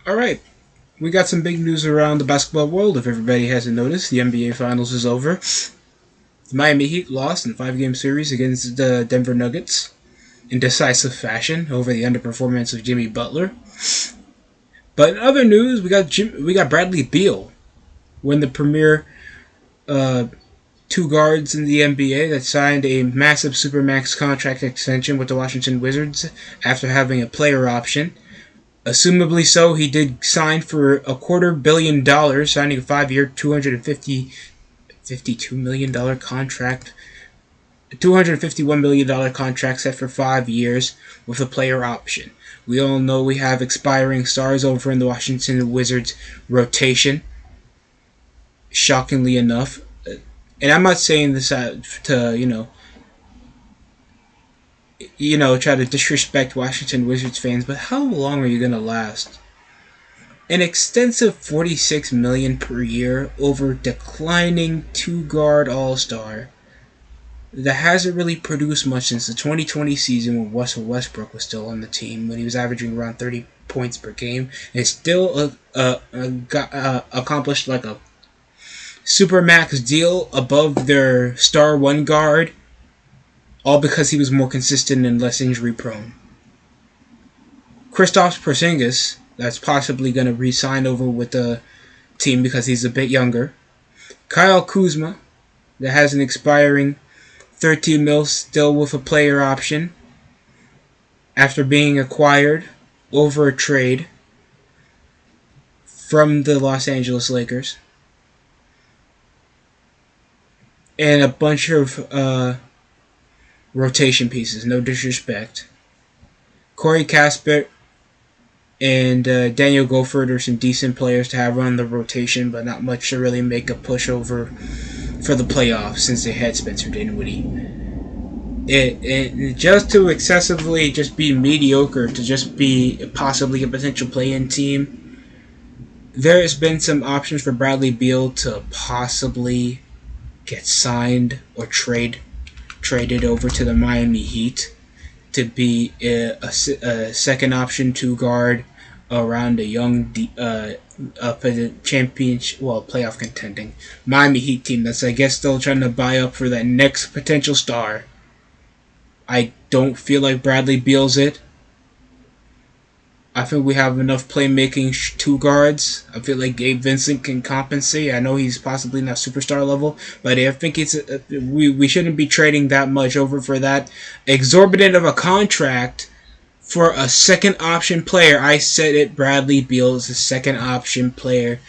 Alright, we got some big news around the basketball world. If everybody hasn't noticed, the NBA Finals is over. The Miami Heat lost in a 5-game series against the Denver Nuggets in decisive fashion over the underperformance of Jimmy Butler. But in other news, we got Bradley Beal, one of the premier two guards in the NBA that signed a massive supermax contract extension with the Washington Wizards after having a player option. Assumably so, he did sign for $250 million, signing a 5-year, $52 million contract. $251 million contract set for 5 years with a player option. We all know we have expiring stars over in the Washington Wizards rotation. Shockingly enough. And I'm not saying this to, try to disrespect Washington Wizards fans, but how long are you going to last? An extensive $46 million per year over declining two-guard all-star that hasn't really produced much since the 2020 season when Russell Westbrook was still on the team, when he was averaging around 30 points per game, and still accomplished like a supermax deal above their star one guard, all because he was more consistent and less injury prone. Kristaps Porzingis, that's possibly going to re-sign over with the team because he's a bit younger. Kyle Kuzma, that has an expiring $13 million still with a player option after being acquired over a trade from the Los Angeles Lakers. And a bunch of rotation pieces, no disrespect. Corey Casper and Daniel Gofford are some decent players to have on the rotation, but not much to really make a push over for the playoffs since they had Spencer Dinwiddie. It just to excessively just be mediocre, to just be possibly a potential play-in team, there has been some options for Bradley Beal to possibly get signed or traded over to the Miami Heat to be a second option to guard around a young playoff contending Miami Heat team that's, I guess, still trying to buy up for that next potential star. I don't feel like Bradley Beal's it. I think we have enough playmaking two guards. I feel like Gabe Vincent can compensate. I know he's possibly not superstar level, but I think we shouldn't be trading that much over for that exorbitant of a contract for a second option player. I said it, Bradley Beal is a second option player,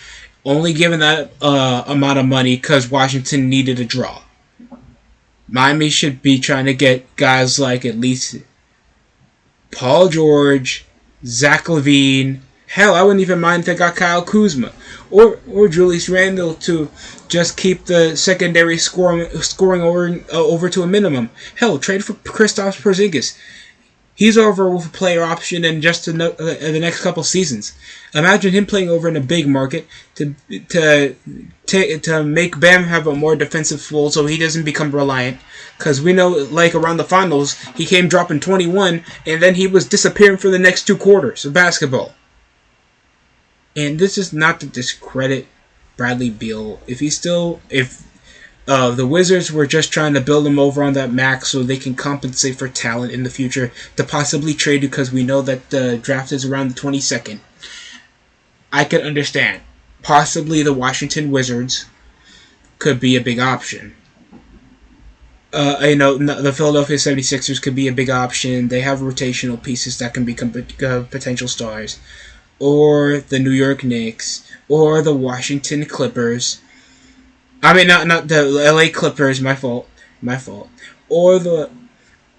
only given that amount of money because Washington needed a draw. Miami should be trying to get guys like at least Paul George, Zach LaVine. Hell, I wouldn't even mind if they got Kyle Kuzma or Julius Randle to just keep the secondary scoring over to a minimum. Hell, trade for Kristaps Porzingis. He's over with a player option in just the next couple seasons. Imagine him playing over in a big market to make Bam have a more defensive role so he doesn't become reliant. Because we know, like around the finals, he came dropping 21, and then he was disappearing for the next 2 quarters of basketball. And this is not to discredit Bradley Beal. If the Wizards were just trying to build him over on that max so they can compensate for talent in the future to possibly trade, because we know that the draft is around the 22nd, I could understand. Possibly the Washington Wizards could be a big option. The Philadelphia 76ers could be a big option. They have rotational pieces that can become potential stars. Or the New York Knicks. Or the Washington Clippers. I mean, not the LA Clippers, my fault. Or the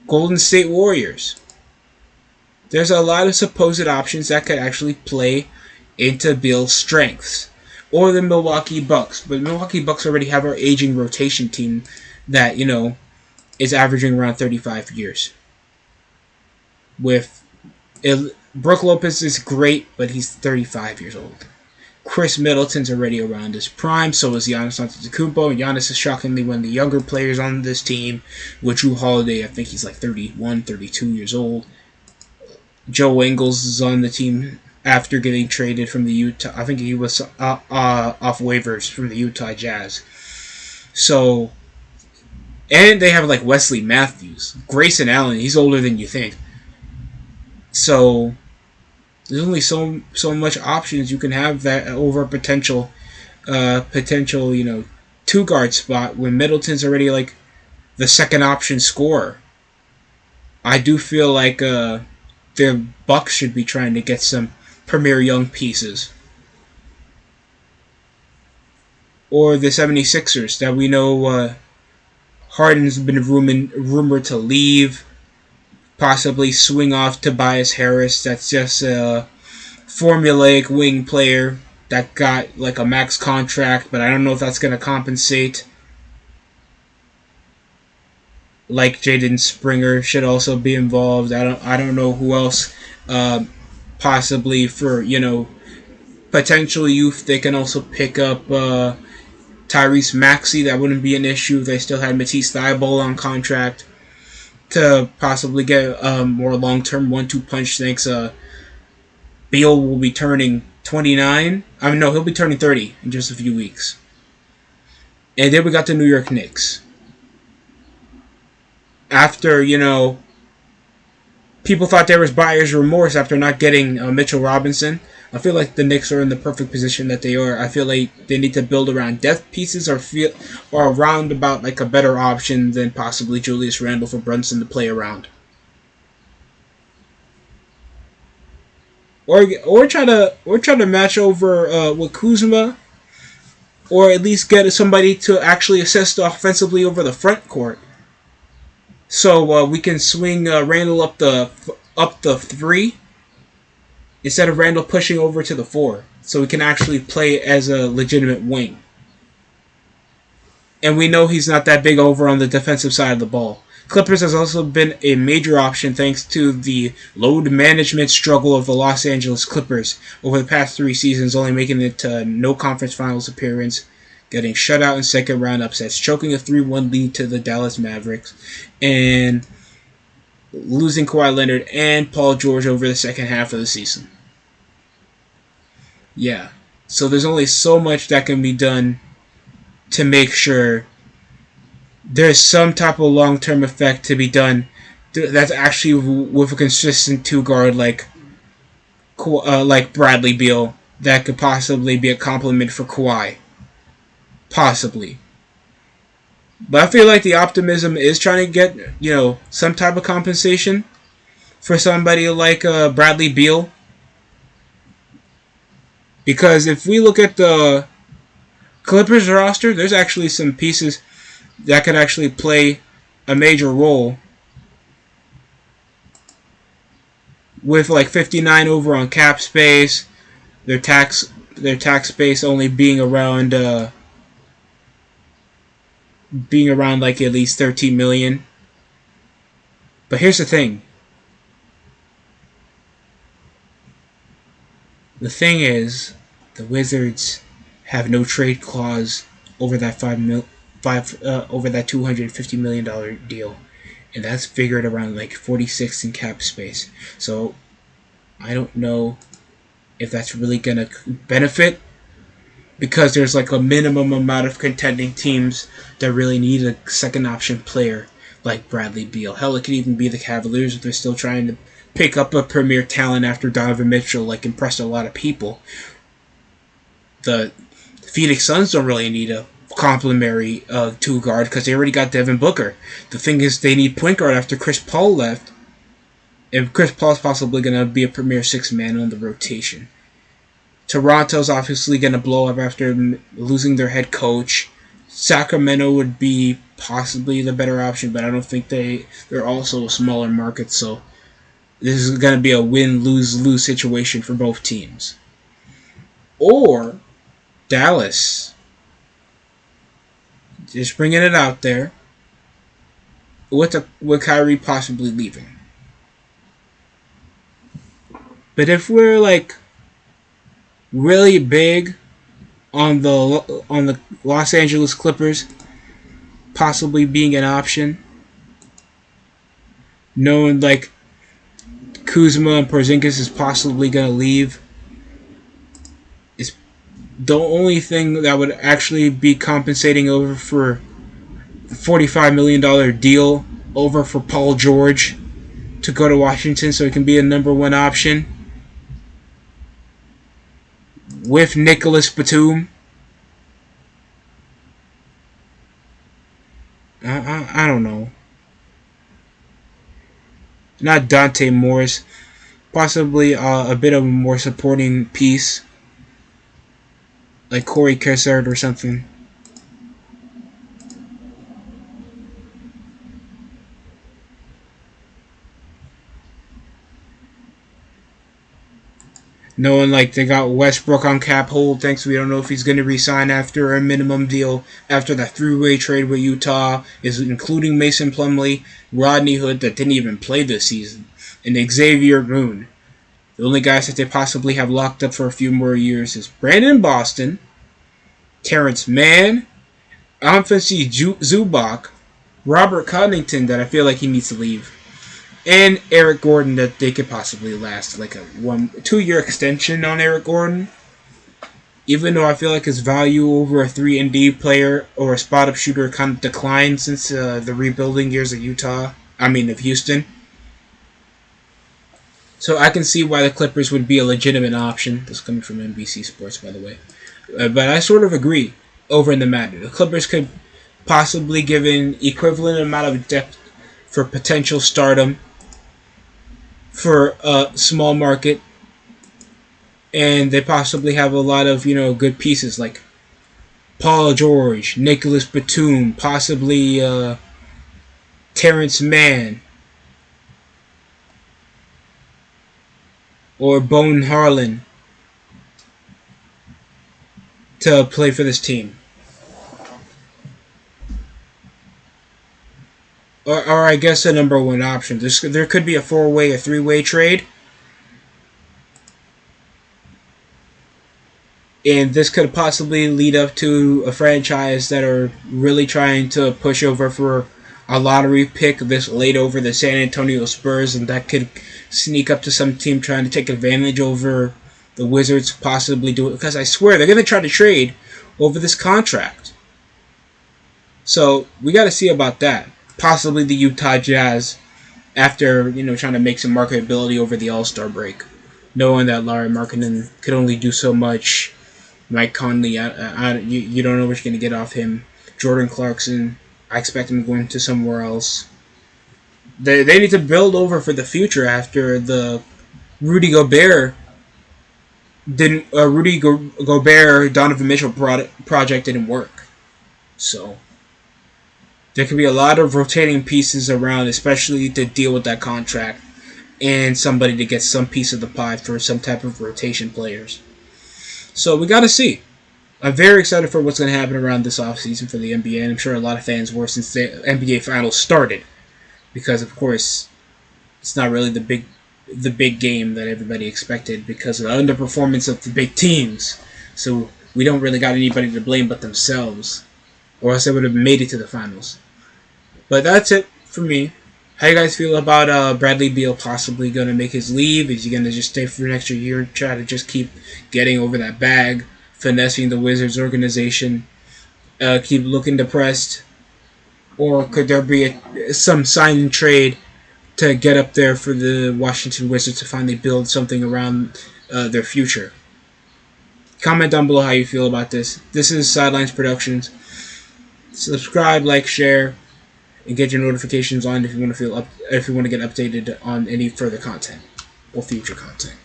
Golden State Warriors. There's a lot of supposed options that could actually play into Beal's strengths. Or the Milwaukee Bucks. But the Milwaukee Bucks already have our aging rotation team that, is averaging around 35 years. Brook Lopez is great, but he's 35 years old. Chris Middleton's already around his prime, so is Giannis Antetokounmpo. Giannis is shockingly one of the younger players on this team. With Jrue Holiday, I think he's like 31, 32 years old. Joe Ingles is on the team. after getting traded from the Utah. I think he was off waivers from the Utah Jazz. So, and they have like Wesley Matthews, Grayson Allen. He's older than you think. So there's only so much options you can have that over a potential two guard spot when Middleton's already like the second option scorer. I do feel like the Bucks should be trying to get some premier young pieces. Or the 76ers that we know Harden's been rumored to leave, possibly swing off Tobias Harris. That's just a formulaic wing player that got like a max contract, but I don't know if that's going to compensate. Like Jaden Springer should also be involved. I don't know who else. Possibly for potential youth, they can also pick up Tyrese Maxey. That wouldn't be an issue if they still had Matisse Thybulle on contract to possibly get a more long-term 1-2 punch. Thanks. Beal will be turning 29. I mean, no, he'll be turning 30 in just a few weeks. And then we got the New York Knicks. After, people thought there was buyer's remorse after not getting Mitchell Robinson, I feel like the Knicks are in the perfect position that they are. I feel like they need to build around depth pieces or around about like a better option than possibly Julius Randle for Brunson to play around. Or try to match over with Kuzma, or at least get somebody to actually assist offensively over the front court. So we can swing Randle up the 3 instead of Randle pushing over to the 4, so he can actually play as a legitimate wing. And we know he's not that big over on the defensive side of the ball. Clippers has also been a major option thanks to the load management struggle of the Los Angeles Clippers over the past 3 seasons, only making it to no conference finals appearance, getting shut out in second round upsets, choking a 3-1 lead to the Dallas Mavericks, and losing Kawhi Leonard and Paul George over the second half of the season. Yeah. So there's only so much that can be done to make sure there's some type of long-term effect to be done that's actually with a consistent 2 guard like Bradley Beal that could possibly be a compliment for Kawhi. Possibly. But I feel like the optimism is trying to get, some type of compensation for somebody like Bradley Beal. Because if we look at the Clippers roster, there's actually some pieces that could actually play a major role. With like 59 over on cap space, their tax space only being around like at least 13 million. But here's the thing. The thing is, the Wizards have no trade clause over that over that $250 million deal, and that's figured around like 46 in cap space. So I don't know if that's really gonna benefit, because there's like a minimum amount of contending teams that really need a second option player like Bradley Beal. Hell, it could even be the Cavaliers if they're still trying to pick up a premier talent after Donovan Mitchell like impressed a lot of people. The Phoenix Suns don't really need a complimentary 2 guard because they already got Devin Booker. The thing is, they need point guard after Chris Paul left, and Chris Paul's possibly going to be a premier 6-man on the rotation. Toronto's obviously going to blow up after losing their head coach. Sacramento would be possibly the better option, but I don't think they're also a smaller market, so this is going to be a win-lose-lose situation for both teams. Or Dallas. Just bringing it out there. With Kyrie possibly leaving. But if we're like really big on the Los Angeles Clippers possibly being an option, knowing like Kuzma and Porzingis is possibly going to leave, The only thing that would actually be compensating over for $45 million deal over for Paul George to go to Washington so he can be a number one option with Nicholas Batum. I don't know. Not Dante Morris. Possibly a bit of a more supporting piece, like Corey Kessard or something. Knowing like they got Westbrook on cap hold, thanks we don't know if he's going to resign after a minimum deal after that three-way trade with Utah, is including Mason Plumlee, Rodney Hood that didn't even play this season, and Xavier Moon. The only guys that they possibly have locked up for a few more years is Brandon Boston, Terrence Mann, Anfernee Zubac, Robert Covington that I feel like he needs to leave, and Eric Gordon that they could possibly last like a 2-year extension on Eric Gordon. Even though I feel like his value over a 3-and-D player or a spot-up shooter kind of declined since the rebuilding years of Houston. So I can see why the Clippers would be a legitimate option. This is coming from NBC Sports, by the way. But I sort of agree over in the matter. The Clippers could possibly give an equivalent amount of depth for potential stardom for a small market, and they possibly have a lot of good pieces like Paul George, Nicholas Batum, possibly Terrence Mann or Bone Harlan to play for this team. Or I guess a number one option. There could be a 4-way or 3-way trade. And this could possibly lead up to a franchise that are really trying to push over for a lottery pick this late over the San Antonio Spurs, and that could sneak up to some team trying to take advantage over the Wizards, possibly do it. Because I swear, they're going to try to trade over this contract. So we got to see about that. Possibly the Utah Jazz, after trying to make some marketability over the All-Star break, knowing that Lauri Markkanen could only do so much. Mike Conley, you don't know what you're going to get off him. Jordan Clarkson, I expect him going to somewhere else. They need to build over for the future after the Rudy Gobert Donovan Mitchell project didn't work. So there could be a lot of rotating pieces around, especially to deal with that contract, and somebody to get some piece of the pie for some type of rotation players. So we got to see. I'm very excited for what's going to happen around this offseason for the NBA, and I'm sure a lot of fans were since the NBA Finals started, because of course it's not really the big game that everybody expected because of the underperformance of the big teams. So we don't really got anybody to blame but themselves, or else they would have made it to the finals. But that's it for me. How you guys feel about Bradley Beal possibly going to make his leave? Is he going to just stay for an extra year and try to just keep getting over that bag, finessing the Wizards organization, keep looking depressed? Or could there be some sign and trade to get up there for the Washington Wizards to finally build something around their future? Comment down below how you feel about this. This is Sidelines Productions. Subscribe, like, share, and get your notifications on if you want to get updated on any further content or future content.